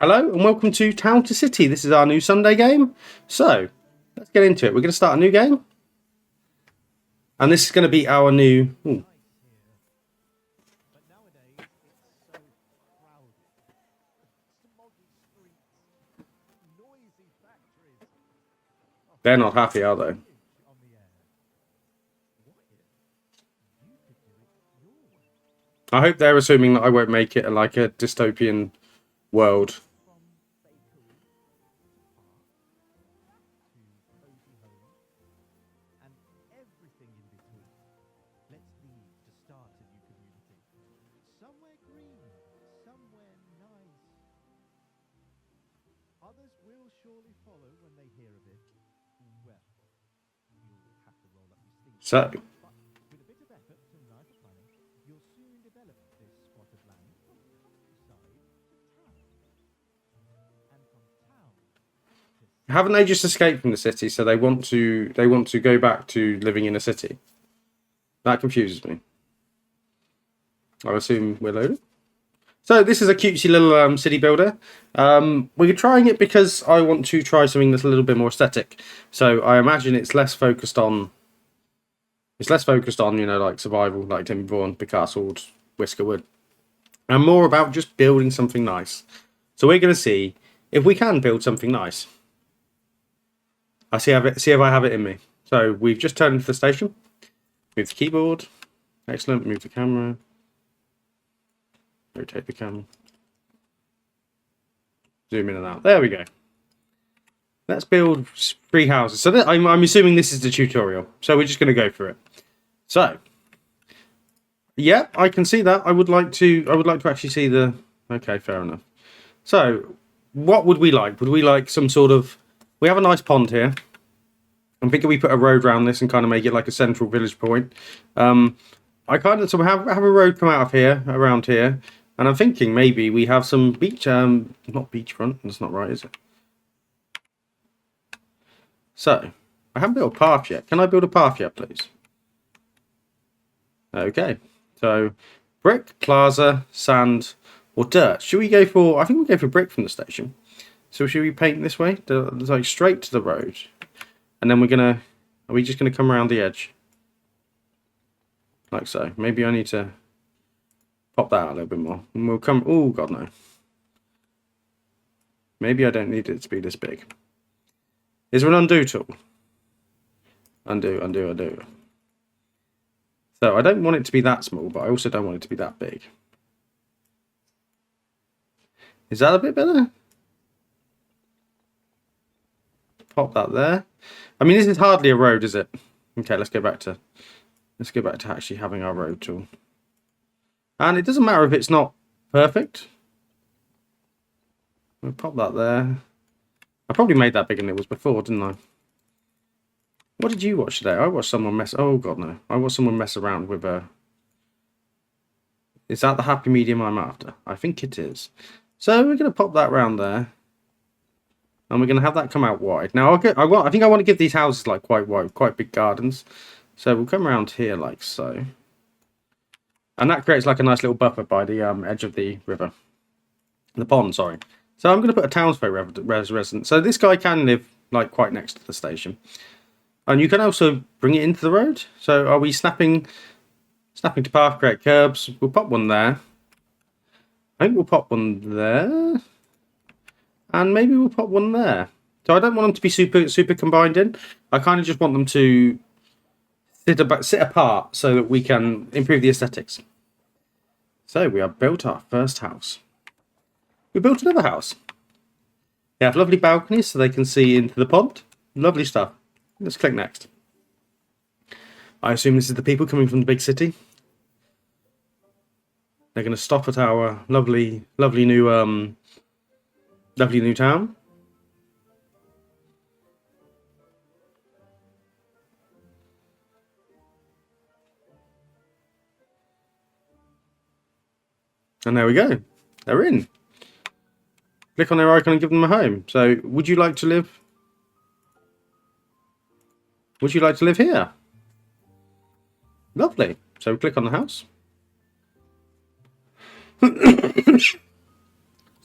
Hello and welcome to Town to City. This is our new Sunday game. So, let's get into it. We're going to start a new game. And this is going to be our new... Ooh. They're not happy, are they? I hope they're assuming that I won't make it like a dystopian world. So, haven't they just escaped from the city? So they want to go back to living in a city. That confuses me. I assume we're loaded. So this is a cutesy little city builder. We're trying it because I want to try something that's a little bit more aesthetic. So I imagine it's less focused on. Like survival, like Tim Vaughan, Picasso, Whisker Wood, and more about just building something nice. So we're going to see if we can build something nice. See if I have it in me. So we've just turned into the station. Move the keyboard. Excellent. Move the camera. Rotate the camera. Zoom in and out. There we go. Let's build 3 houses. So I'm assuming this is the tutorial. So we're just going to go for it. So, yeah, I can see that. I would like to actually see the. Okay, fair enough. So, what would we like? Would we like some sort of? We have a nice pond here. I'm thinking we put a road around this and kind of make it like a central village point. I kind of have a road come out of here, around here, and I'm thinking maybe we have some beach. Not beachfront. That's not right, is it? So, I haven't built a path yet. Can I build a path yet, please? Okay. So, brick, plaza, sand, or dirt. Should we go for... I think we'll go for brick from the station. So, should we paint this way? Like straight to the road. And then we're going to... Are we just going to come around the edge? Like so. Maybe I need to pop that out a little bit more. And we'll come... Oh, God, no. Maybe I don't need it to be this big. Is there an undo tool? Undo, undo, undo. So I don't want it to be that small, but I also don't want it to be that big. Is that a bit better? Pop that there. I mean, this is hardly a road, is it? Okay, let's go back to actually having our road tool. And it doesn't matter if it's not perfect. We'll pop that there. I probably made that bigger than it was before, didn't I? What did you watch today? I watched someone mess... Oh, God, no. I watched someone mess around with a... Is that the happy medium I'm after? I think it is. So we're going to pop that around there. And we're going to have that come out wide. Now, I think I want to give these houses like quite wide, quite big gardens. So we'll come around here like so. And that creates like a nice little buffer by the edge of the river. The pond, sorry. So I'm going to put a townsfolk resident. So this guy can live like quite next to the station. And you can also bring it into the road. So are we snapping to path, create curbs? We'll pop one there. I think we'll pop one there. And maybe we'll pop one there. So I don't want them to be super combined in. I kind of just want them to sit apart so that we can improve the aesthetics. So we have built our first house. We built another house. They have lovely balconies so they can see into the pond. Lovely stuff. Let's click next. I assume this is the people coming from the big city. They're going to stop at our lovely new town. And there we go. They're in. Click on their icon and give them a home. So, would you like to live? Would you like to live here? Lovely. So click on the house.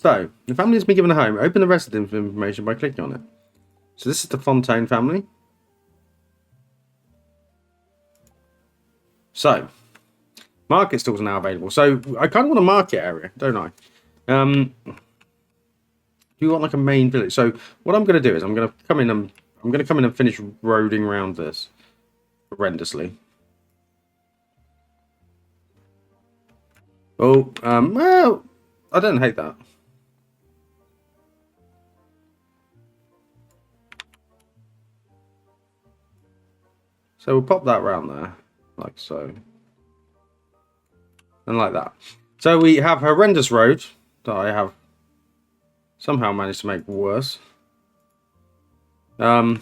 So, the family has been given a home. Open the residence information by clicking on it. So this is the Fontaine family. So, market stalls are now available. So, I kind of want a market area, don't I? Do you want like a main village? So, what I'm going to do is I'm going to come in and finish roading around this horrendously. Oh, well, I don't hate that. So we'll pop that round there, like so. And like that. So we have horrendous road that I have somehow managed to make worse. And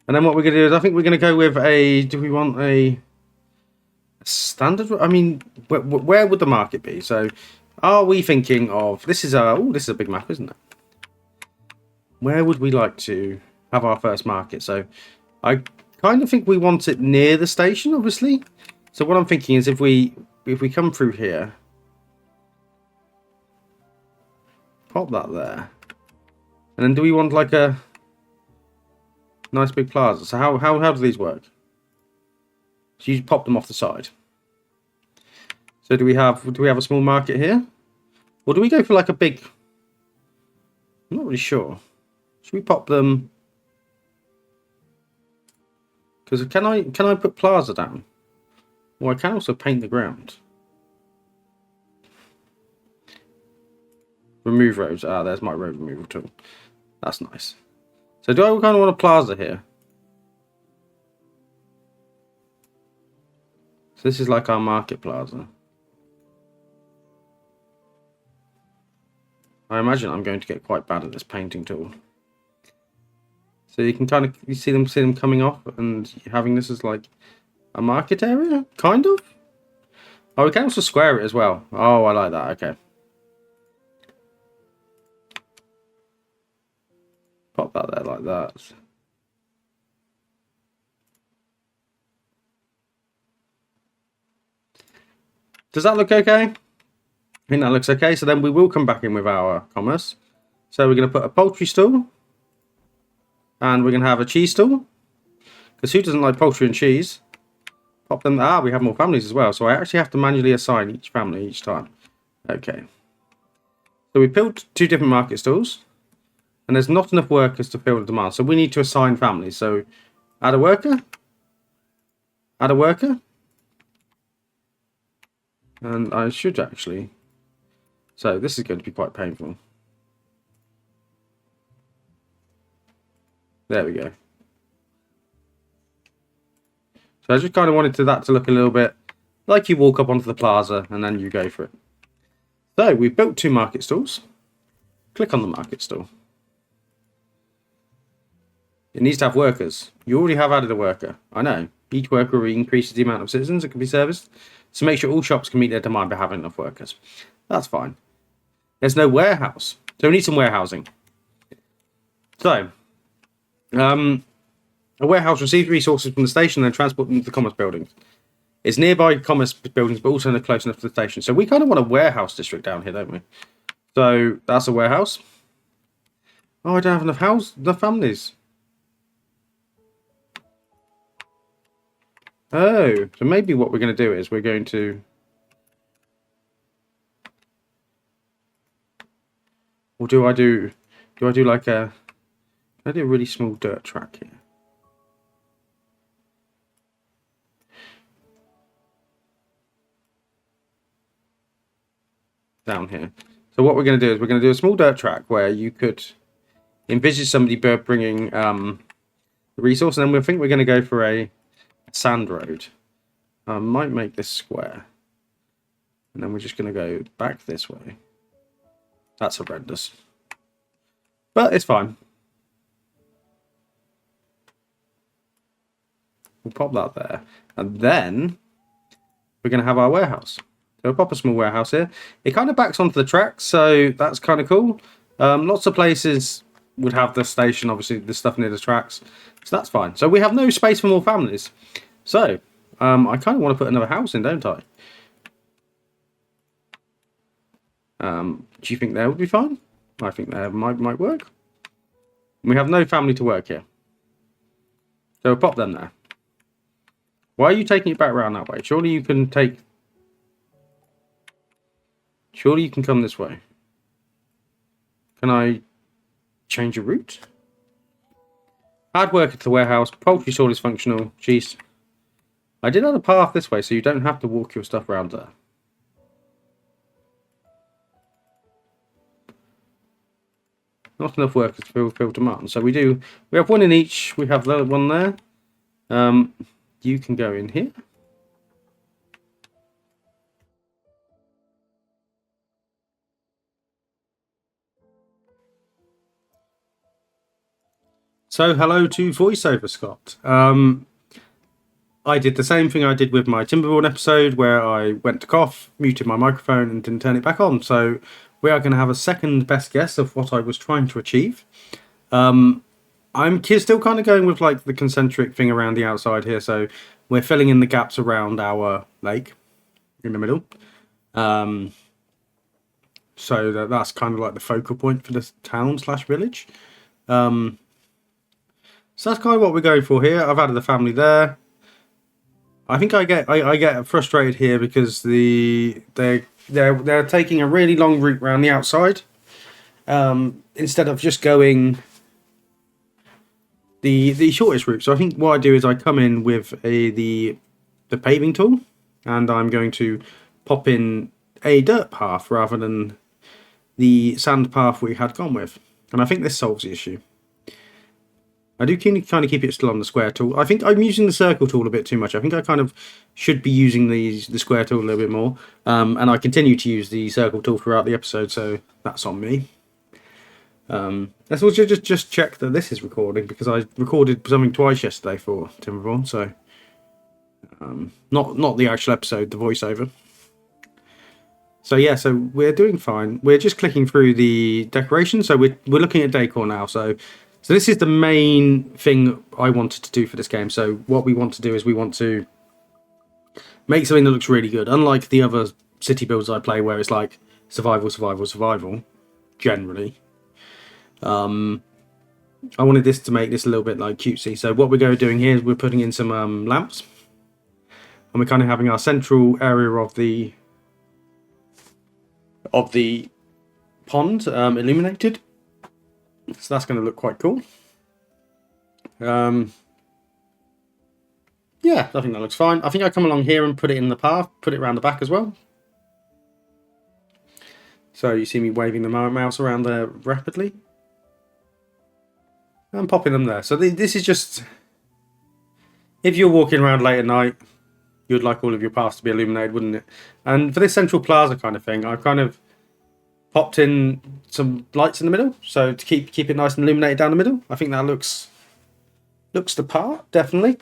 then what we're going to do is I think we're going to go with a... Do we want a standard? I mean, where would the market be? So are we thinking of... This is a big map, isn't it? Where would we like to have our first market? So I kind of think we want it near the station, obviously. So what I'm thinking is if we come through here, pop that there, and then do we want like a nice big plaza? So how do these work? So you pop them off the side. So do we have a small market here, or do we go for like a big? I'm not really sure. Should we pop them? Because can I put plaza down? Well, I can also paint the ground. Remove roads. Ah, there's my road removal tool. That's nice. So do I kind of want a plaza here? So this is like our market plaza. I imagine I'm going to get quite bad at this painting tool. So you can kind of see them coming off and having this as like a market area, kind of. Oh, we can also square it as well. Oh, I like that. Okay. Pop that there like that. Does that look okay? I think that looks okay. So then we will come back in with our commerce. So we're going to put a poultry stall. And we're going to have a cheese stall. Because who doesn't like poultry and cheese? Pop them. Ah, we have more families as well. So I actually have to manually assign each family each time. Okay. So we built 2 different market stalls. And there's not enough workers to fill the demand. So we need to assign families. So add a worker. Add a worker. And I should actually... So this is going to be quite painful. There we go. So I just kind of wanted that to look a little bit like you walk up onto the plaza and then you go for it. So we've built 2 market stalls. Click on the market stall. It needs to have workers. You already have added a worker. I know. Each worker increases the amount of citizens that can be serviced. So make sure all shops can meet their demand by having enough workers. That's fine. There's no warehouse. So we need some warehousing. So... a warehouse receives resources from the station and then transports them to the commerce buildings. It's nearby commerce buildings, but also close enough to the station. So we kind of want a warehouse district down here, don't we? So that's a warehouse. Oh, I don't have enough families. Oh, so maybe what we're going to do is we're going to... Or do I do like a... I do a really small dirt track here. Down here. So what we're going to do is we're going to do a small dirt track where you could envisage somebody bringing the resource, and then we think we're going to go for a sand road. I might make this square. And then we're just going to go back this way. That's horrendous. But it's fine. We'll pop that there. And then we're going to have our warehouse. So we'll pop a small warehouse here. It kind of backs onto the tracks, so that's kind of cool. Lots of places would have the station, obviously, the stuff near the tracks. So that's fine. So we have no space for more families. So I kind of want to put another house in, don't I? Do you think that would be fine? I think that might work. We have no family to work here. So we'll pop them there. Why are you taking it back around that way? Surely you can take... Surely you can come this way. Can I change a route? Hard work at the warehouse. Poultry stall is functional. Jeez. I did have a path this way, so you don't have to walk your stuff around there. Not enough workers to fulfill demand. So we have one in each. We have the one there. You can go in here. So hello to voiceover, Scott. I did the same thing I did with my Timberborn episode, where I went to cough, muted my microphone, and didn't turn it back on. So we are going to have a second best guess of what I was trying to achieve. I'm still kind of going with like the concentric thing around the outside here. So we're filling in the gaps around our lake in the middle. So that's kind of like the focal point for this town/village. So that's kind of what we're going for here. I've added the family there. I think I get frustrated here because they're taking a really long route around the outside, instead of just going the shortest route. So I think what I do is I come in with the paving tool, and I'm going to pop in a dirt path rather than the sand path we had gone with, and I think this solves the issue. I do kind of keep it still on the square tool. I think I'm using the circle tool a bit too much. I think I kind of should be using the square tool a little bit more. And I continue to use the circle tool throughout the episode, so that's on me. Let's also just check that this is recording, because I recorded something twice yesterday for Timberborn, so not the actual episode, the voiceover. So yeah, so we're doing fine. We're just clicking through the decoration, so we're looking at decor now. So this is the main thing I wanted to do for this game. So what we want to do is we want to make something that looks really good. Unlike the other city builds I play, where it's like survival, survival, survival, generally. I wanted this to make this a little bit like cutesy. So what we're going to be doing here is we're putting in some lamps. And we're kind of having our central area of the pond illuminated. So that's going to look quite cool. Yeah, I think that looks fine. I think I come along here and put it in the path, put it around the back as well. So you see me waving the mouse around there rapidly. I'm popping them there. So this is just... If you're walking around late at night, you'd like all of your paths to be illuminated, wouldn't it? And for this central plaza kind of thing, I've kind of popped in some lights in the middle, so to keep it nice and illuminated down the middle. I think that looks the part, definitely.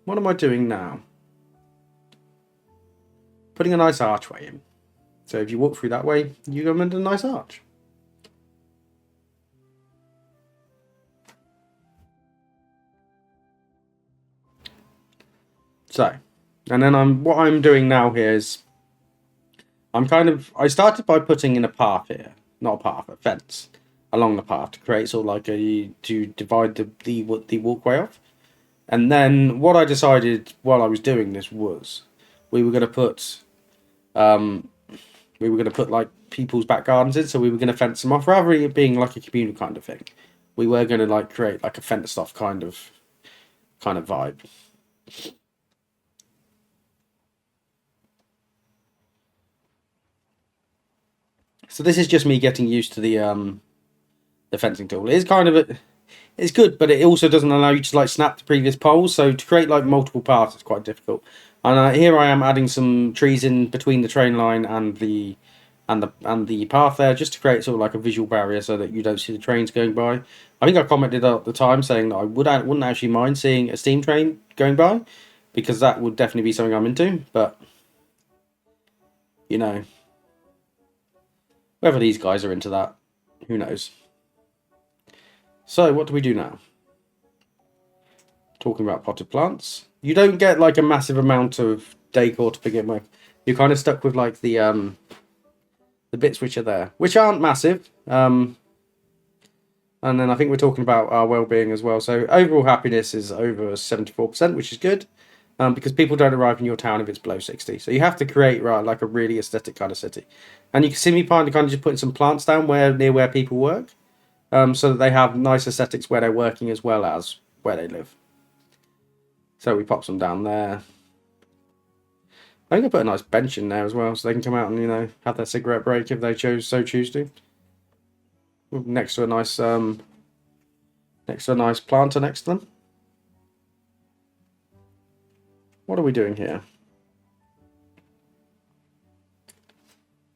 What am I doing now? Putting a nice archway in. So if you walk through that way, you go under a nice arch. So, and then what I'm doing now here is I started by putting in a path here, not a path, a fence along the path to create sort of like to divide the walkway off. And then what I decided while I was doing this was we were going to put like people's back gardens in, so we were going to fence them off rather than it being like a communal kind of thing. We were going to like create like a fenced off kind of vibe. So this is just me getting used to the fencing tool. It's it's good, but it also doesn't allow you to like snap the previous poles. So to create like multiple paths is quite difficult. And here I am adding some trees in between the train line and the path there, just to create sort of like a visual barrier so that you don't see the trains going by. I think I commented at the time saying that I wouldn't actually mind seeing a steam train going by, because that would definitely be something I'm into. But you know, whether these guys are into that, who knows. So what do we do now? Talking about potted plants. You don't get like a massive amount of decor to begin with. You're kind of stuck with like the the bits which are there, which aren't massive. And then I think we're talking about our well-being as well. So overall happiness is over 74%, which is good. Because people don't arrive in your town if it's below 60. So you have to create like a really aesthetic kind of city. And you can see me kind of just putting some plants down near where people work, so that they have nice aesthetics where they're working as well as where they live. So we pop some down there. I think I put a nice bench in there as well, so they can come out and have their cigarette break if they choose to. Next to a nice planter next to them. What are we doing here?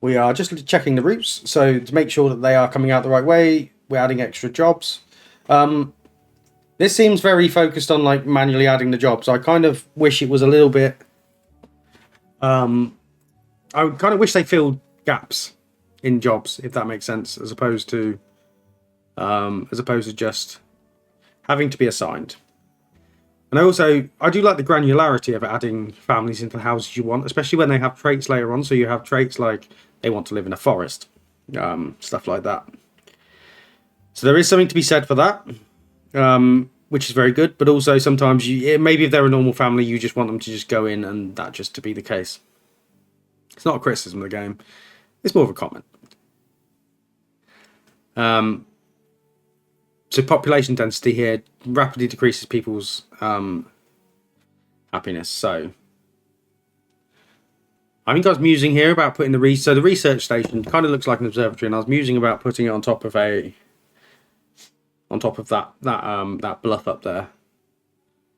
We are just checking the routes, so to make sure that they are coming out the right way, we're adding extra jobs. This seems very focused on like manually adding the jobs. I kind of wish it was a little bit... I kind of wish they filled gaps in jobs, if that makes sense, as opposed to just having to be assigned. And I do like the granularity of adding families into the houses you want, especially when they have traits later on. So you have traits like they want to live in a forest, stuff like that. So there is something to be said for that, which is very good. But also sometimes maybe if they're a normal family, you just want them to just go in and that just to be the case. It's not a criticism of the game. It's more of a comment. So population density here rapidly decreases people's happiness. So I think I was musing here about putting the research station kind of looks like an observatory, and I was musing about putting it on top of that bluff up there.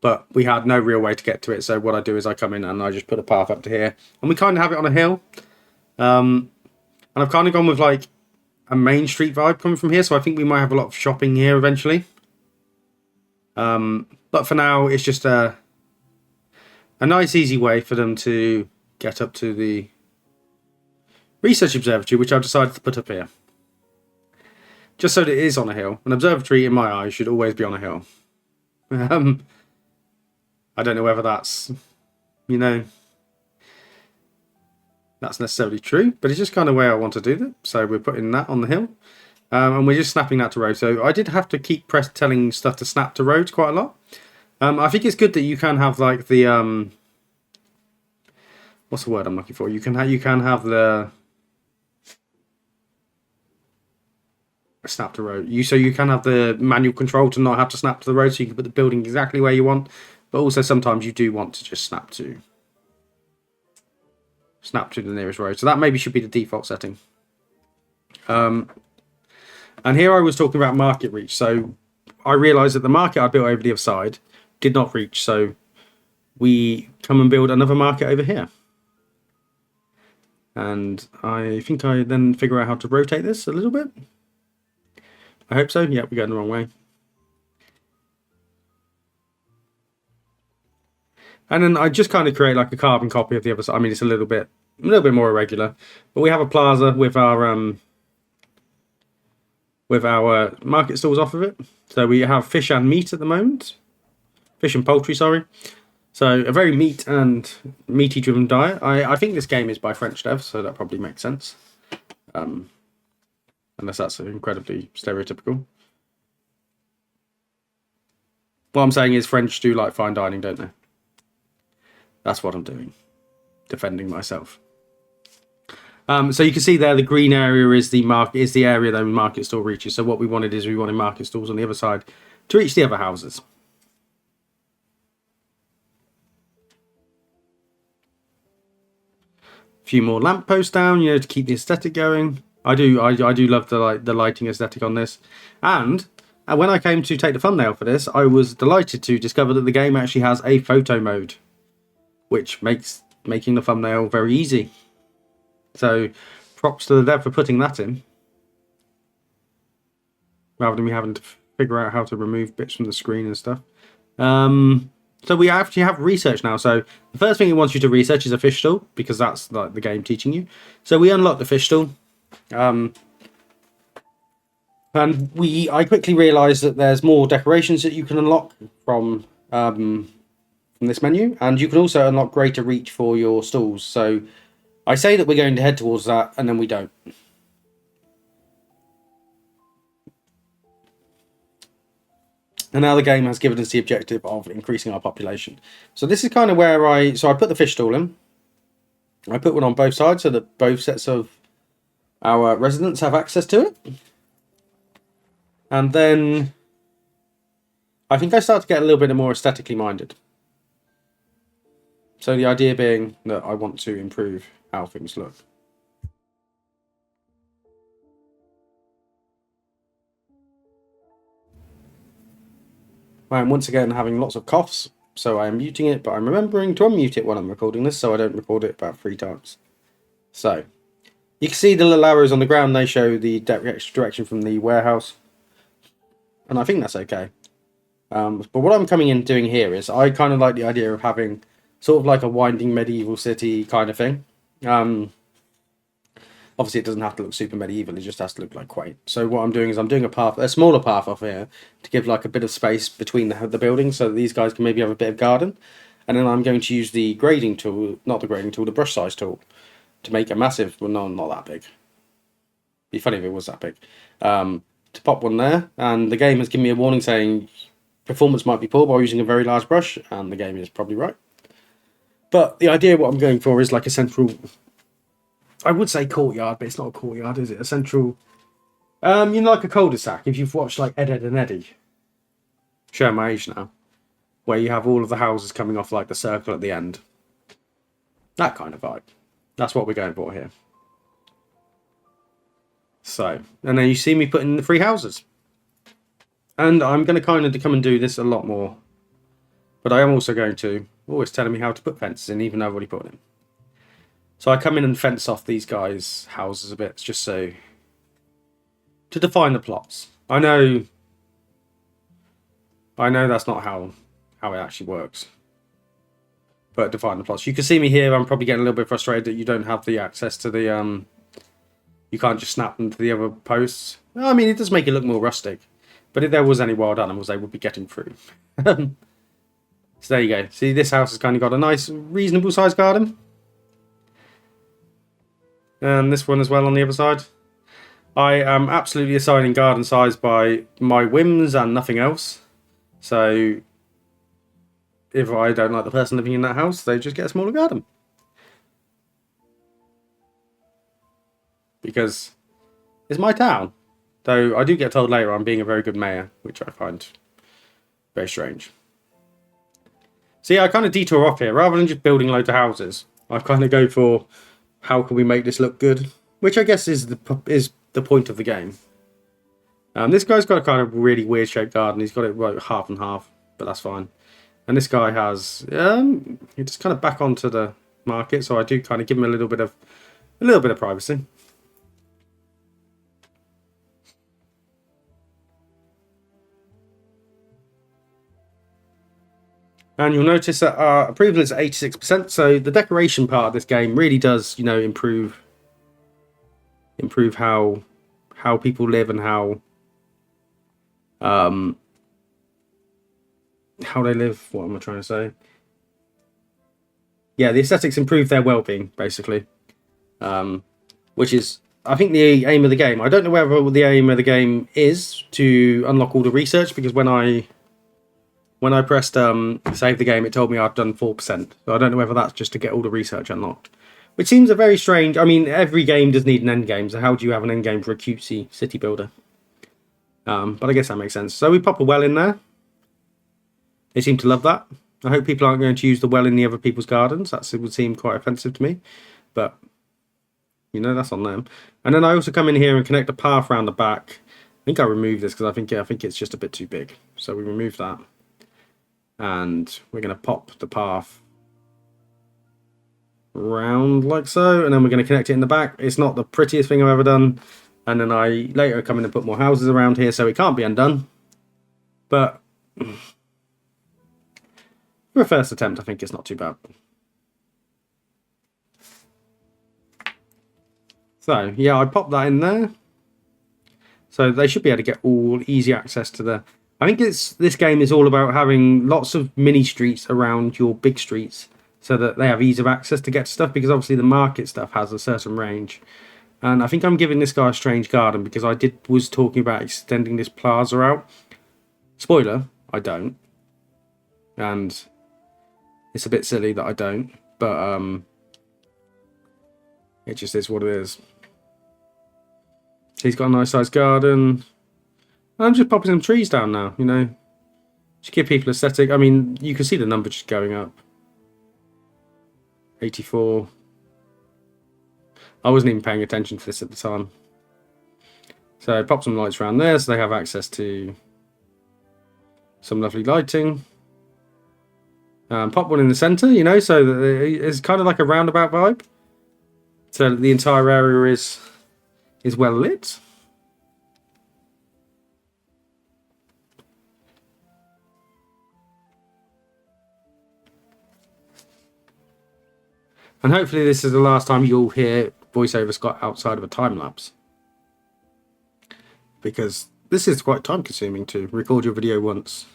But we had no real way to get to it, so what I do is I come in and I just put a path up to here, and we kind of have it on a hill. And I've kind of gone with like a main street vibe coming from here, so I think we might have a lot of shopping here eventually. But for now, it's just a nice, easy way for them to get up to the research observatory, which I've decided to put up here. Just so that it is on a hill. An observatory, in my eyes, should always be on a hill. I don't know whether that's, that's necessarily true, but it's just kind of the way I want to do that. So we're putting that on the hill, and we're just snapping that to road. So I did have to keep telling stuff to snap to roads quite a lot. I think it's good that you can have like the what's the word I'm looking for? You can have the snap to road. So you can have the manual control to not have to snap to the road, so you can put the building exactly where you want. But also sometimes you do want to just snap to the nearest road. So that maybe should be the default setting. And here I was talking about market reach. So I realized that the market I built over the other side did not reach. So we come and build another market over here. And I think I then figure out how to rotate this a little bit. I hope so. Yeah, we're going the wrong way. And then I just kind of create like a carbon copy of the other side. I mean, it's a little bit more irregular, but we have a plaza with our market stalls off of it. So we have fish and meat at the moment. Fish and poultry, sorry. So a very meaty driven diet. I think this game is by French devs, so that probably makes sense. Unless that's incredibly stereotypical. What I'm saying is French do like fine dining, don't they? That's what I'm doing. Defending myself. So you can see there the green area is the area that the market stall reaches. So what we wanted market stalls on the other side to reach the other houses. A few more lampposts down, to keep the aesthetic going. I do love the lighting aesthetic on this. And when I came to take the thumbnail for this, I was delighted to discover that the game actually has a photo mode, which makes making the thumbnail very easy. So props to the dev for putting that in, rather than me having to figure out how to remove bits from the screen and stuff. So we actually have research now. So the first thing it wants you to research is a fish stall, because that's like the game teaching you. So we unlock the fish stall. And I quickly realised that there's more decorations that you can unlock from this menu, and you can also unlock greater reach for your stalls. So I say that we're going to head towards that, and then we don't. And now the game has given us the objective of increasing our population. So this is kind of where I put the fish stall in. I put one on both sides so that both sets of our residents have access to it. And then I think I start to get a little bit more aesthetically minded. So the idea being that I want to improve how things look. I am once again having lots of coughs, so I am muting it, but I'm remembering to unmute it when I'm recording this so I don't record it about 3 times. So, you can see the little arrows on the ground, they show the direction from the warehouse. And I think that's okay. But what I'm coming in doing here is I kind of like the idea of having sort of like a winding medieval city kind of thing. Obviously, it doesn't have to look super medieval, it just has to look like quaint. So what I'm doing is I'm doing a smaller path off here to give like a bit of space between the buildings so that these guys can maybe have a bit of garden. And then I'm going to use the grading tool, not the grading tool, the brush size tool, to make a massive, well, no, not that big. It'd be funny if it was that big. To pop one there, and the game has given me a warning saying performance might be poor by using a very large brush, and the game is probably right. But the idea what I'm going for is like a central, I would say courtyard, but it's not a courtyard, is it? A central, like a cul-de-sac. If you've watched like Ed, Edd and Eddy, showing my age now, where you have all of the houses coming off like the circle at the end. That kind of vibe. That's what we're going for here. So, and then you see me putting in the 3 houses. And I'm going to kind of come and do this a lot more. But I am also going to, always telling me how to put fences in, even though I've already put them. So I come in and fence off these guys' houses a bit, just so, to define the plots. I know that's not how it actually works. But define the plots. You can see me here, I'm probably getting a little bit frustrated that you don't have the access to the, you can't just snap them to the other posts. I mean, it does make it look more rustic. But if there was any wild animals, they would be getting through. So there you go. See, this house has kind of got a nice, reasonable sized garden. And this one as well on the other side. I am absolutely assigning garden size by my whims and nothing else. So if I don't like the person living in that house, they just get a smaller garden. Because it's my town. Though I do get told later I'm being a very good mayor, which I find very strange. See, I kind of detour off here. Rather than just building loads of houses, I kind of go for how can we make this look good? Which I guess is the point of the game. This guy's got a kind of really weird shaped garden. He's got it like half and half, but that's fine. And this guy has, he just kind of back onto the market, so I do kind of give him a little bit of privacy. And you'll notice that our approval is at 86%, so the decoration part of this game really does, improve how people live and how they live. What am I trying to say? Yeah, the aesthetics improve their well-being, basically, which is, I think, the aim of the game. I don't know whether the aim of the game is to unlock all the research, because when I pressed save the game, it told me I'd done 4%. So I don't know whether that's just to get all the research unlocked. Which seems a very strange... I mean, every game does need an end game, so how do you have an end game for a cutesy city builder? But I guess that makes sense. So we pop a well in there. They seem to love that. I hope people aren't going to use the well in the other people's gardens. That would seem quite offensive to me. But, that's on them. And then I also come in here and connect a path around the back. I think I removed this because I think it's just a bit too big. So we remove that. And we're going to pop the path round like so, and then we're going to connect it in the back. It's not the prettiest thing I've ever done, and then I later come in and put more houses around here so it can't be undone. But for a first attempt, I think it's not too bad. So yeah, I popped that in there, so they should be able to get all easy access to the... I think this game is all about having lots of mini streets around your big streets so that they have ease of access to get to stuff, because obviously the market stuff has a certain range. And I think I'm giving this guy a strange garden because I was talking about extending this plaza out. Spoiler, I don't. And it's a bit silly that I don't, but it just is what it is. He's got a nice sized garden. I'm just popping some trees down now, you know. Just give people aesthetic. I mean, you can see the number just going up. 84. I wasn't even paying attention to this at the time. So pop some lights around there so they have access to some lovely lighting. Pop one in the centre, you know, so that it's kind of like a roundabout vibe. So the entire area is well lit. And hopefully this is the last time you'll hear voiceover Scott outside of a time lapse. Because this is quite time consuming to record your video once,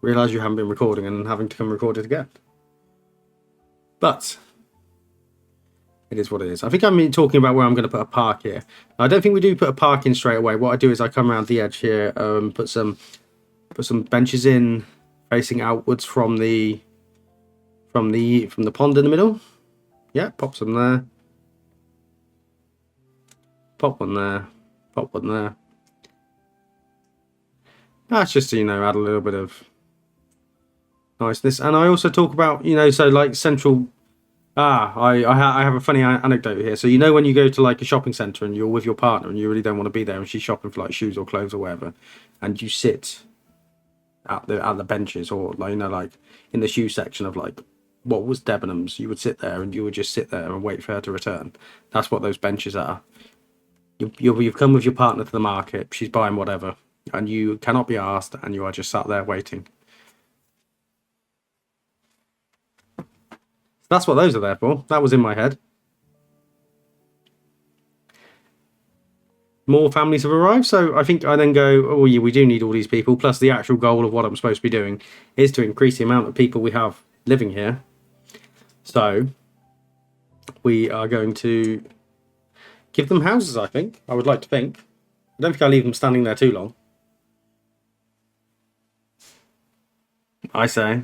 realise you haven't been recording and having to come record it again. But it is what it is. I think I'm talking about where I'm going to put a park here. I don't think we do put a park in straight away. What I do is I come around the edge here, put some benches in facing outwards from the pond in the middle. Yeah, pop some there. Pop one there. Pop one there. That's just to, you know, add a little bit of niceness. And I also talk about, you know, so like central. I have a funny anecdote here. So you know when you go to like a shopping centre and you're with your partner and you really don't want to be there and she's shopping for like shoes or clothes or whatever, and you sit at the benches or like, you know, like in the shoe section of like what was Debenhams, you would sit there and you would just sit there and wait for her to return. That's what those benches are. You've come with your partner to the market, she's buying whatever, and you cannot be asked, and you are just sat there waiting. That's what those are there for. That was in my head. More families have arrived, so I think I then go, oh yeah, we do need all these people, plus the actual goal of what I'm supposed to be doing is to increase the amount of people we have living here. So we are going to give them houses, I think. I would like to think. I don't think I'll leave them standing there too long. I say.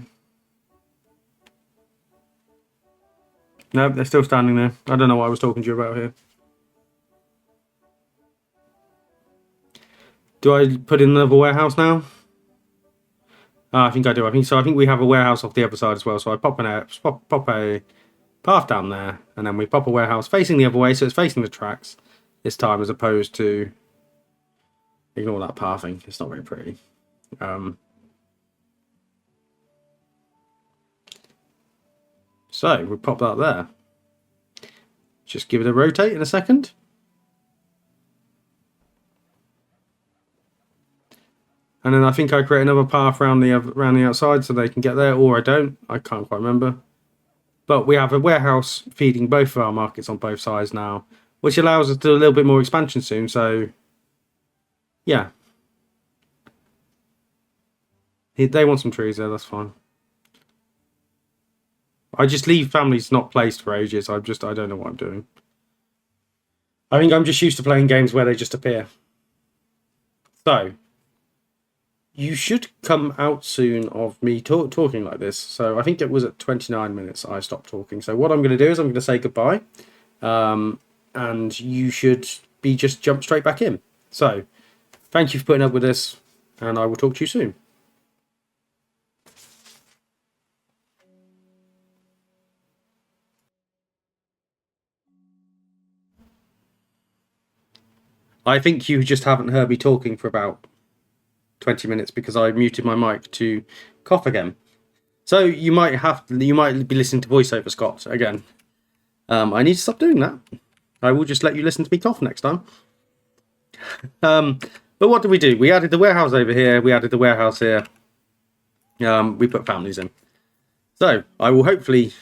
No, they're still standing there. I don't know what I was talking to you about here. Do I put in another warehouse now? I think I do. I think we have a warehouse off the other side as well. So I pop a path down there, and then we pop a warehouse facing the other way, so it's facing the tracks this time, as opposed to ignore that pathing. It's not very pretty. So we pop that there. Just give it a rotate in a second. And then I think I create another path around the outside so they can get there, or I don't. I can't quite remember. But we have a warehouse feeding both of our markets on both sides now, which allows us to do a little bit more expansion soon. So, yeah. They want some trees there, that's fine. I just leave families not placed for ages. I don't know what I'm doing. I think I'm just used to playing games where they just appear. So, you should come out soon of me talking like this. So I think it was at 29 minutes I stopped talking. So what I'm going to do is I'm going to say goodbye. And you should be just jump straight back in. So thank you for putting up with this, and I will talk to you soon. I think you just haven't heard me talking for about 20 minutes because I muted my mic to cough again. So you might be listening to voiceover Scott again. I need to stop doing that. I will just let you listen to me cough next time. But what did we do? We added the warehouse over here. We added the warehouse here. We put families in. So I will hopefully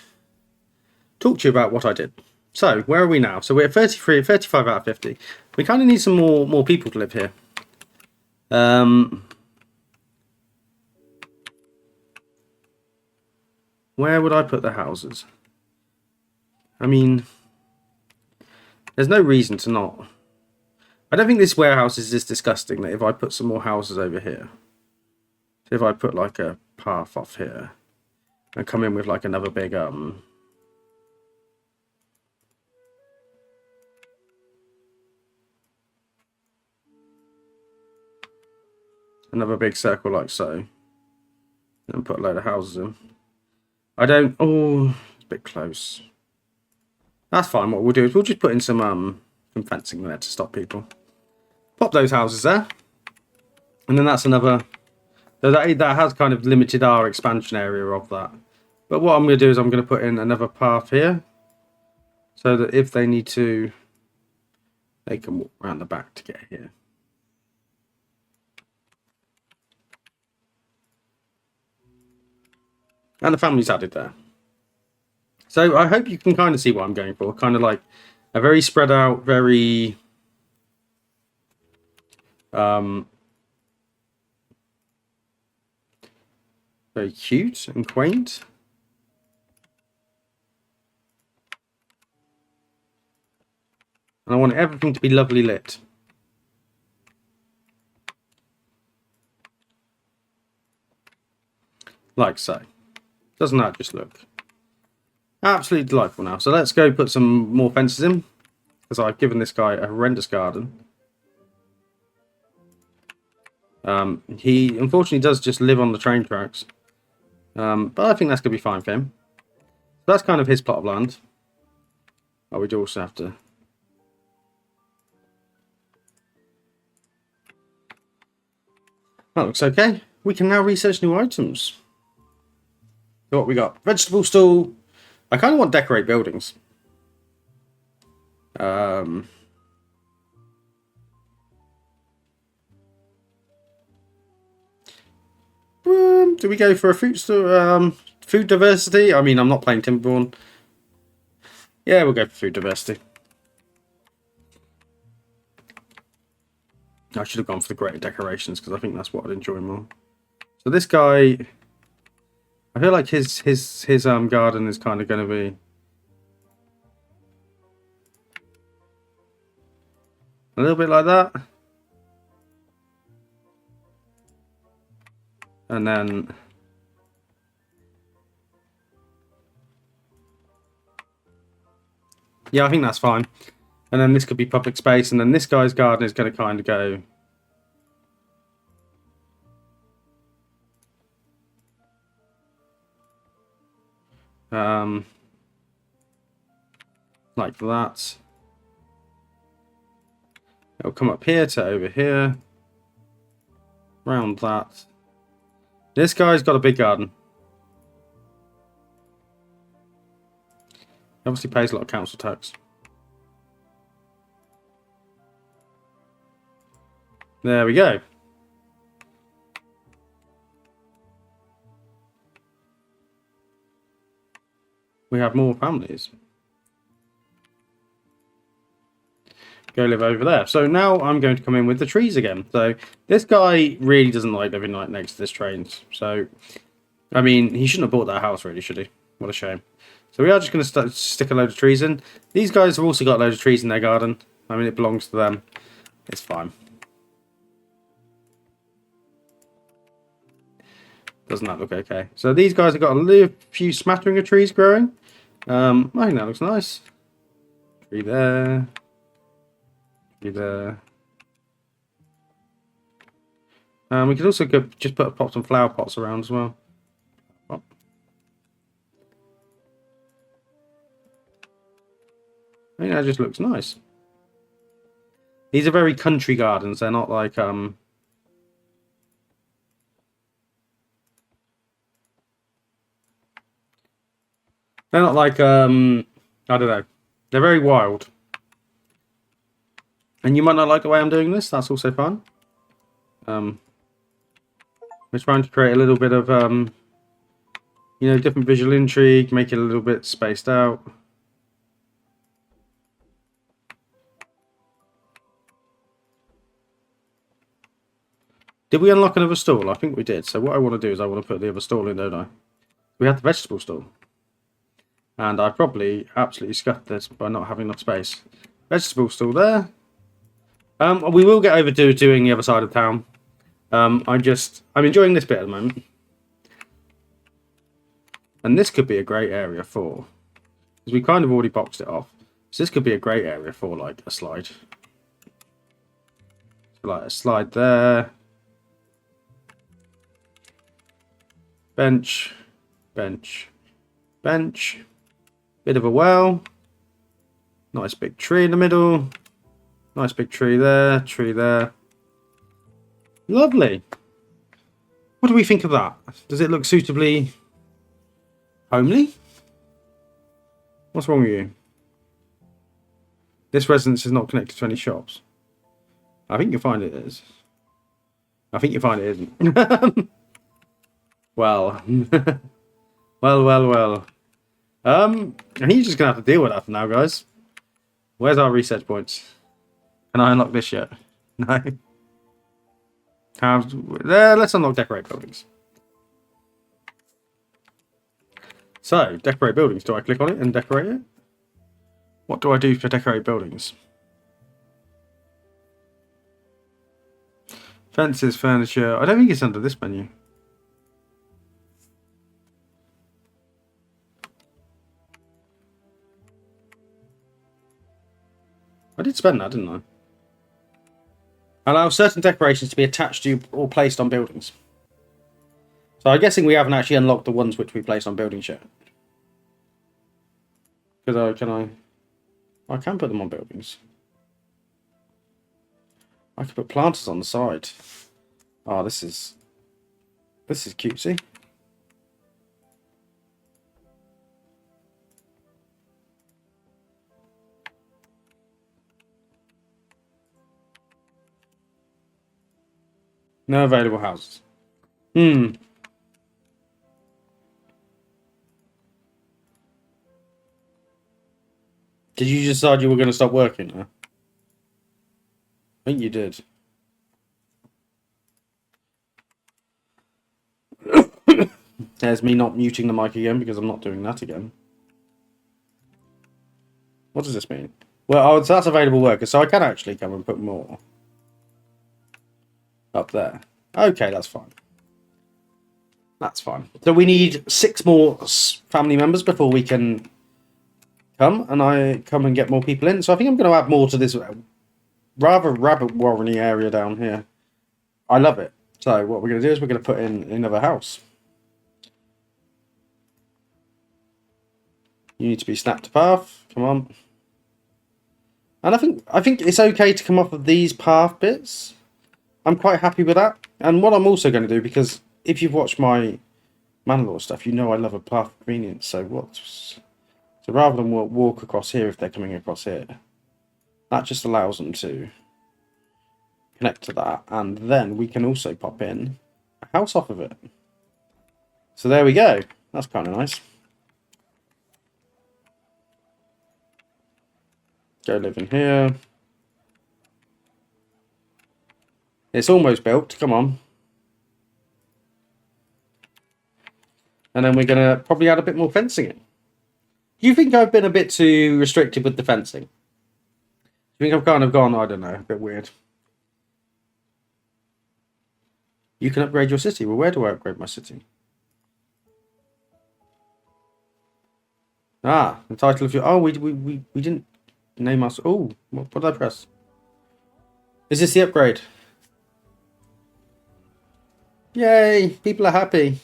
talk to you about what I did. So where are we now? So we're at 35 out of 50. We kind of need some more people to live here. Where would I put the houses? I mean, there's no reason to not. I don't think this warehouse is this disgusting that if I put some more houses over here, So if I put like a path off here and come in with like another big circle like so, and put a load of houses in. Oh, it's a bit close. That's fine. What we'll do is we'll just put in some fencing there to stop people. Pop those houses there, and then that's another. So that has kind of limited our expansion area of that. But what I'm going to do is I'm going to put in another path here, so that if they need to, they can walk around the back to get here. And the family's added there. So I hope you can kind of see what I'm going for. Kind of like a very spread out, very very cute and quaint. And I want everything to be lovely lit. Like so. Doesn't that just look absolutely delightful now? So let's go put some more fences in, because I've given this guy a horrendous garden. He unfortunately does just live on the train tracks. But I think that's going to be fine for him. So that's kind of his plot of land. Oh, we do also have to... That looks okay. We can now research new items. So what we got? Vegetable stall. I kind of want to decorate buildings. Do we go for a food diversity? I mean, I'm not playing Timberborn. Yeah, we'll go for food diversity. I should have gone for the greater decorations, because I think that's what I'd enjoy more. So this guy, I feel like his garden is kind of going to be a little bit like that. And then yeah, I think that's fine. And then this could be public space, and then this guy's garden is going to kind of go like that. It'll come up here to over here, round that. This guy's got a big garden. He obviously pays a lot of council tax. There we go. We have more families. Go live over there. So now I'm going to come in with the trees again. So this guy really doesn't like living right next to this train. So, I mean, he shouldn't have bought that house really, should he? What a shame. So we are just going to stick a load of trees in. These guys have also got a load of trees in their garden. I mean, it belongs to them. It's fine. Doesn't that look okay? So these guys have got a few smattering of trees growing. I think that looks nice. Tree there. Tree there. We could also just pop some flower pots around as well. Oh. I think that just looks nice. These are very country gardens. They're not like they're not like I don't know. They're very wild. And you might not like the way I'm doing this. That's also fun. We're trying to create a little bit of you know, different visual intrigue, make it a little bit spaced out. Did we unlock another stall? I think we did. So what I want to do is I want to put the other stall in, don't I? We have the vegetable stall. And I probably absolutely scuffed this by not having enough space. Vegetable stall there. We will get over to doing the other side of town. I'm enjoying this bit at the moment. And this could be a great area for, because we kind of already boxed it off. So this could be a great area for like a slide. So like a slide there. Bench, bench, bench. Bit of a well. Nice big tree in the middle. Nice big tree there, tree there. Lovely. What do we think of that? Does it look suitably homely? What's wrong with you? This residence is not connected to any shops. I think you'll find it is. I think you'll find it isn't. Well. well. And you're just going to have to deal with that for now, guys. Where's our research points? Can I unlock this yet? No. Let's unlock decorate buildings. So, decorate buildings. Do I click on it and decorate it? What do I do for decorate buildings? Fences, furniture. I don't think it's under this menu. I did spend that, didn't I? Allow certain decorations to be attached to or placed on buildings. So I'm guessing we haven't actually unlocked the ones which we placed on buildings yet. Because I can put them on buildings. I can put planters on the side. Oh, this is cutesy. No available houses. Did you decide you were going to stop working? Huh? I think you did. There's me not muting the mic again because I'm not doing that again. What does this mean? Well, so that's available workers, so I can actually come and put more up there. Okay, that's fine. That's fine. So we need 6 more family members before we can come and get more people in. So I think I'm going to add more to this rather rabbit warren-y area down here. I love it. So what we're going to do is we're going to put in another house. You need to be snapped to path. Come on. And I think it's okay to come off of these path bits. I'm quite happy with that. And what I'm also going to do, because if you've watched my Manor stuff, you know I love a path of convenience. So rather than walk across here if they're coming across here, that just allows them to connect to that. And then we can also pop in a house off of it. So there we go. That's kind of nice. Go live in here. It's almost built. Come on. And then we're going to probably add a bit more fencing in. Do you think I've been a bit too restricted with the fencing? Do you think I've kind of gone, I don't know, a bit weird? You can upgrade your city. Well, where do I upgrade my city? Ah, the title of your... Oh, we didn't name us... Oh, what did I press? Is this the upgrade? Yay, people are happy.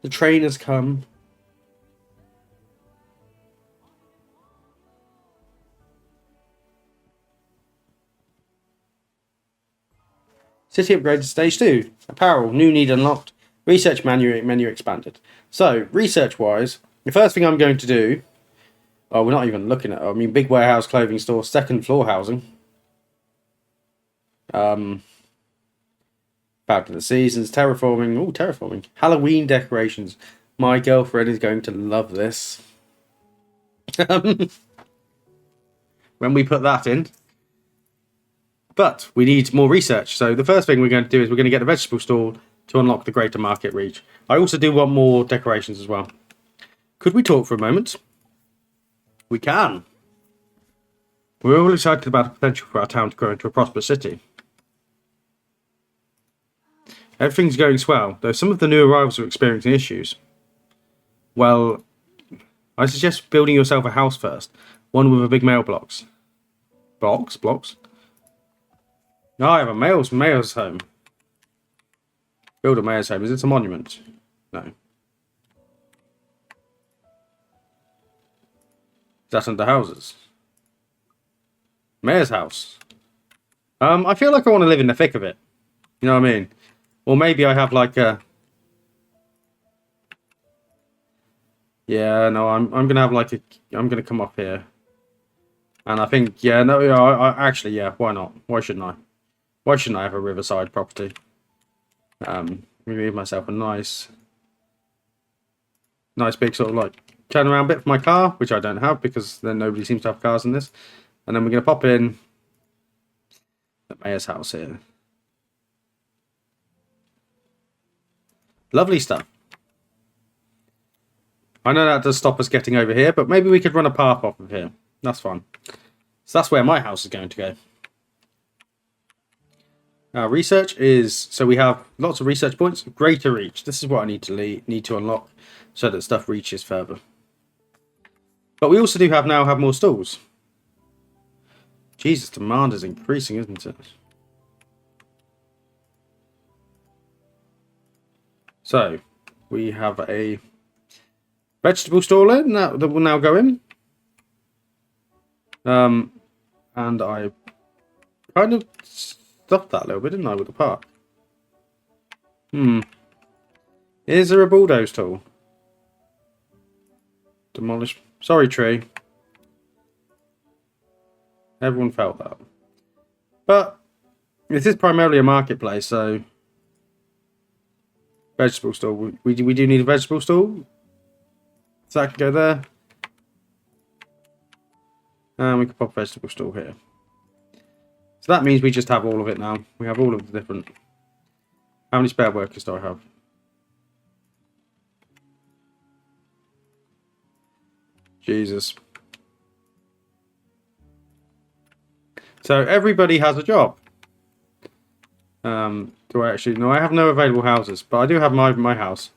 The train has come. City upgrade to stage 2. Apparel, new need unlocked. Research menu expanded. So, research-wise, the first thing I'm going to do... Oh, we're not even looking at... I mean, big warehouse, clothing store, second floor housing. Back to the seasons, terraforming. Oh, terraforming. Halloween decorations. My girlfriend is going to love this. When we put that in. But we need more research. So the first thing we're going to do is we're going to get the vegetable store to unlock the greater market reach. I also do want more decorations as well. Could we talk for a moment? We can. We're all excited about the potential for our town to grow into a prosperous city. Everything's going swell, though some of the new arrivals are experiencing issues. Well, I suggest building yourself a house first. One with a big mailbox. Blocks? No, I have a mayor's home. Build a mayor's home. Is it a monument? No. Is that under houses? Mayor's house. I feel like I want to live in the thick of it. You know what I mean? Or maybe I have like a... Yeah, no, I'm gonna have like a... I'm gonna come up here. And I think, yeah, no, actually, yeah, why not? Why shouldn't I? Why shouldn't I have a riverside property? Remove myself a nice big sort of like turnaround bit for my car, which I don't have because then nobody seems to have cars in this. And then we're going to pop in the mayor's house here. Lovely stuff. I know that does stop us getting over here, but maybe we could run a path off of here. That's fine. So that's where my house is going to go. Research is, so we have lots of research points. Greater reach. This is what I need to unlock so that stuff reaches further. But we also do now have more stalls. Jesus, demand is increasing, isn't it? So we have a vegetable stall in that will now go in. And I kind of stuffed that a little bit, didn't I, with the park? Is there a bulldoze tool? Demolish. Sorry, tree. Everyone felt that. But this is primarily a marketplace, so vegetable stall. We do need a vegetable stall. So that can go there. And we can pop vegetable stall here. So that means we just have all of it now. We have all of the different... How many spare workers do I have? Jesus. So everybody has a job. Do I actually... No, I have no available houses, but I do have my house.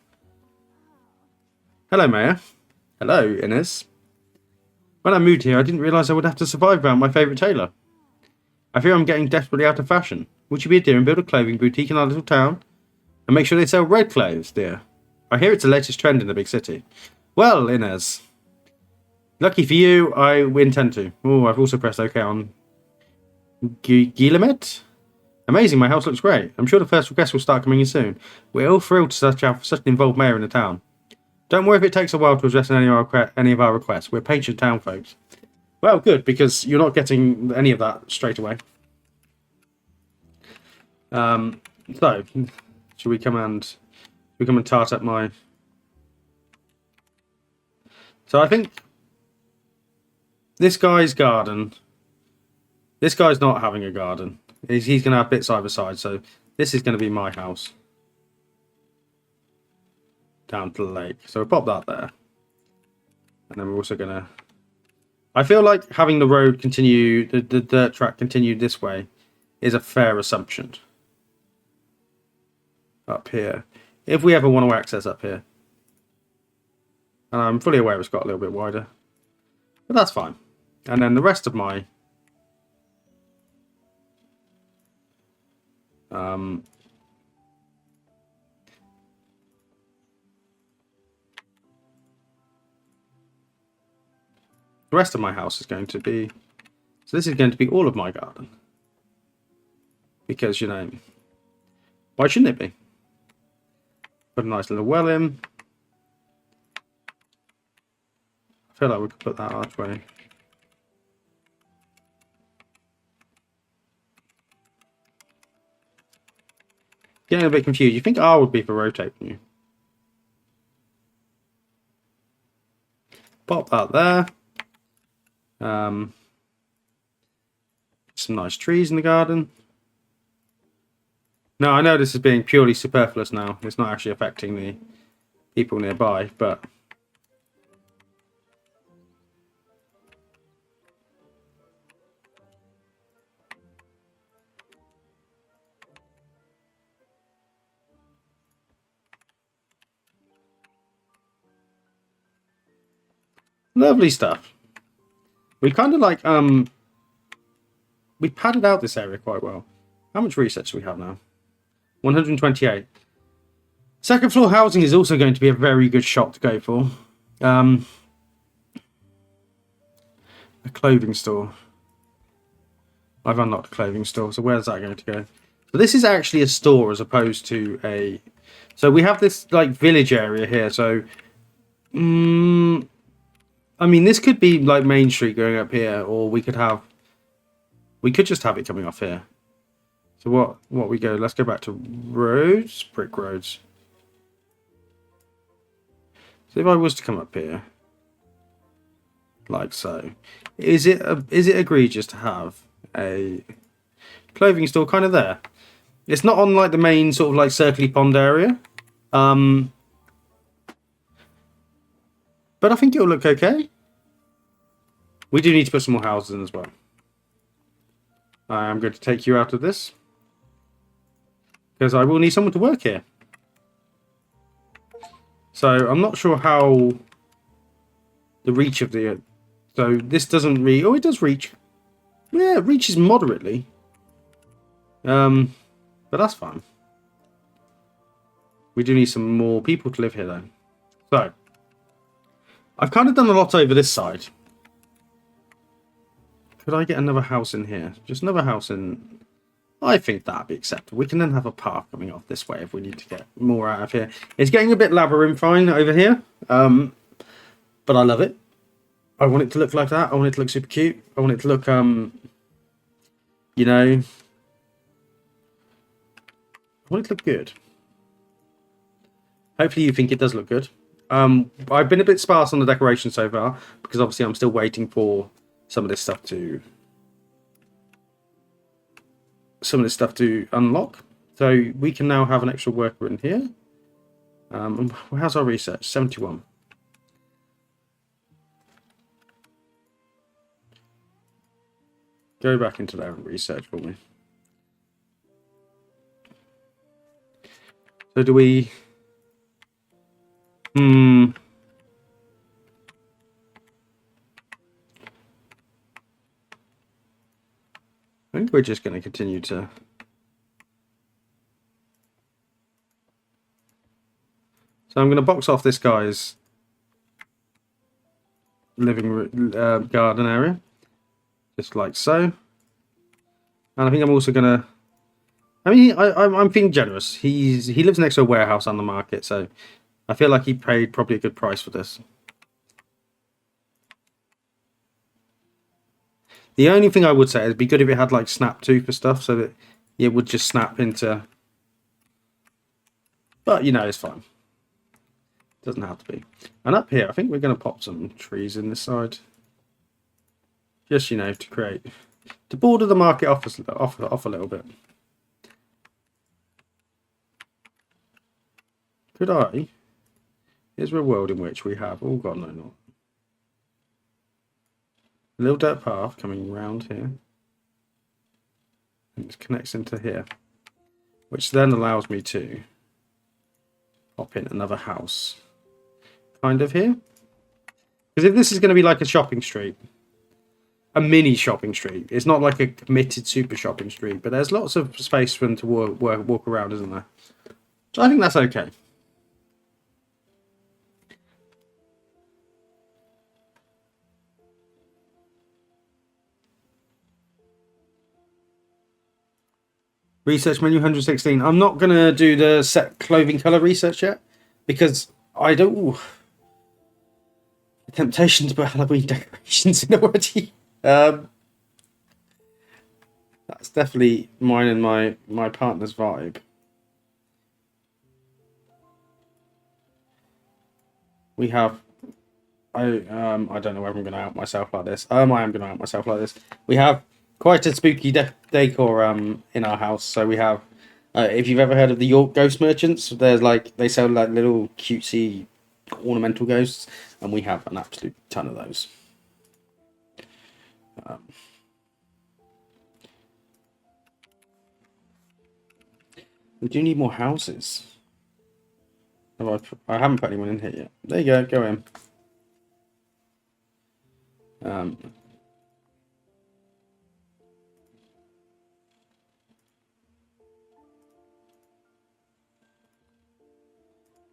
Hello, Mayor. Hello, Inez. When I moved here, I didn't realise I would have to survive without my favourite tailor. I fear I'm getting desperately out of fashion. Would you be a dear and build a clothing boutique in our little town? And make sure they sell red clothes, dear. I hear it's the latest trend in the big city. Well, Inez. Lucky for you, I intend to. Oh, I've also pressed OK on Guillemette. Amazing, my house looks great. I'm sure the first requests will start coming in soon. We're all thrilled to have such an involved mayor in the town. Don't worry if it takes a while to address any of our requests. We're patient town folks. Well, good, because you're not getting any of that straight away. So, should we come and tart up my... So I think this guy's garden... This guy's not having a garden. He's going to have bits either side, so this is going to be my house. Down to the lake. So we'll pop that there. And then we're also going to... I feel like having the road continue, the dirt track continue this way is a fair assumption. Up here. If we ever want to access up here. And I'm fully aware it's got a little bit wider. But that's fine. And then the rest of my... the rest of my house is going to be... So this is going to be all of my garden. Because, you know, why shouldn't it be? Put a nice little well in. I feel like we could put that archway. Getting a bit confused. You think R would be for rotating you. Pop that there. Some nice trees in the garden. Now, I know this is being purely superfluous now. It's not actually affecting the people nearby, but... Lovely stuff. We kind of like, we padded out this area quite well. How much research do we have now? 128. Second floor housing is also going to be a very good shot to go for. A clothing store. I've unlocked a clothing store, so where's that going to go? So this is actually a store as opposed to a... So we have this like village area here, so... I mean, this could be like Main Street going up here, or we could have... We could just have it coming off here. So what we go... Let's go back to roads. Brick roads. So if I was to come up here... Like so. Is it egregious to have a clothing store kind of there? It's not on like the main sort of like circly pond area. But I think it'll look okay. We do need to put some more houses in as well. I'm going to take you out of this. Because I will need someone to work here. So I'm not sure how the reach of the... So this doesn't reach... Oh, it does reach. Yeah, it reaches moderately. But that's fine. We do need some more people to live here, though. So, I've kind of done a lot over this side. Could I get another house in here? Just another house in... I think that'd be acceptable. We can then have a path coming off this way if we need to get more out of here. It's getting a bit labyrinthine over here. But I love it. I want it to look like that. I want it to look super cute. I want it to look, you know... I want it to look good. Hopefully you think it does look good. I've been a bit sparse on the decoration so far, because obviously I'm still waiting for some of this stuff to... unlock. So we can now have an extra worker in here. How's our research? 71. Go back into there and research for me. So do we... I think we're just going to continue to... So I'm going to box off this guy's living garden area. Just like so. And I think I'm also going to... I mean, I'm being generous. He lives next to a warehouse on the market, so I feel like he paid probably a good price for this. The only thing I would say is it'd be good if it had like snap tooth for stuff, so that it would just snap into... But, you know, it's fine. Doesn't have to be. And up here, I think we're going to pop some trees in this side. Just, you know, to create... To border the market off a little bit. Could I? Is there a world in which we have... Oh, God, no, not. A little dirt path coming round here. And it connects into here. Which then allows me to pop in another house. Kind of here. Because if this is going to be like a shopping street, a mini shopping street, it's not like a committed super shopping street, but there's lots of space for them to walk around, isn't there? So I think that's okay. Research menu 116. I'm not going to do the set clothing colour research yet, because I don't... Ooh, the temptation to put Halloween decorations in already. That's definitely mine and my partner's vibe. We have... I don't know whether I'm going to out myself like this. I am going to out myself like this. We have quite a spooky decor in our house. So we have, if you've ever heard of the York Ghost Merchants, there's like, they sell like little cutesy ornamental ghosts, and we have an absolute ton of those. We do need more houses. I haven't put anyone in here yet. There you go, go in. Um,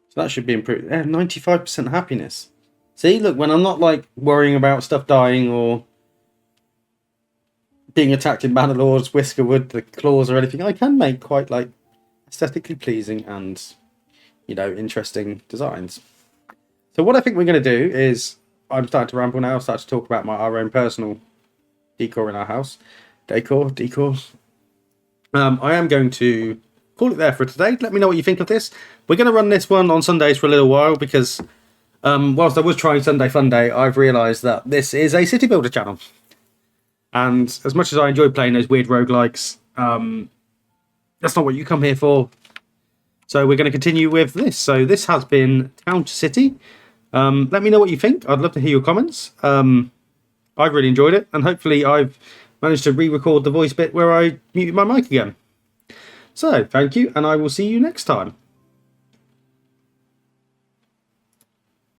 so that should be improved. 95% happiness. See, look, when I'm not like worrying about stuff dying or being attacked in Bannerlord's Whiskerwood, the claws or anything, I can make quite like aesthetically pleasing and, you know, interesting designs. So what I think we're going to do is, I'm starting to ramble now, start to talk about our own personal decor in our house. Decor. I am going to call it there for today. Let me know what you think of this. We're going to run this one on Sundays for a little while because whilst I was trying Sunday Fun Day, I've realised that this is a city builder channel. And as much as I enjoy playing those weird roguelikes, that's not what you come here for. So we're going to continue with this. So this has been Town to City. Let me know what you think. I'd love to hear your comments. I've really enjoyed it, and hopefully I've managed to re-record the voice bit where I muted my mic again. So, thank you, and I will see you next time.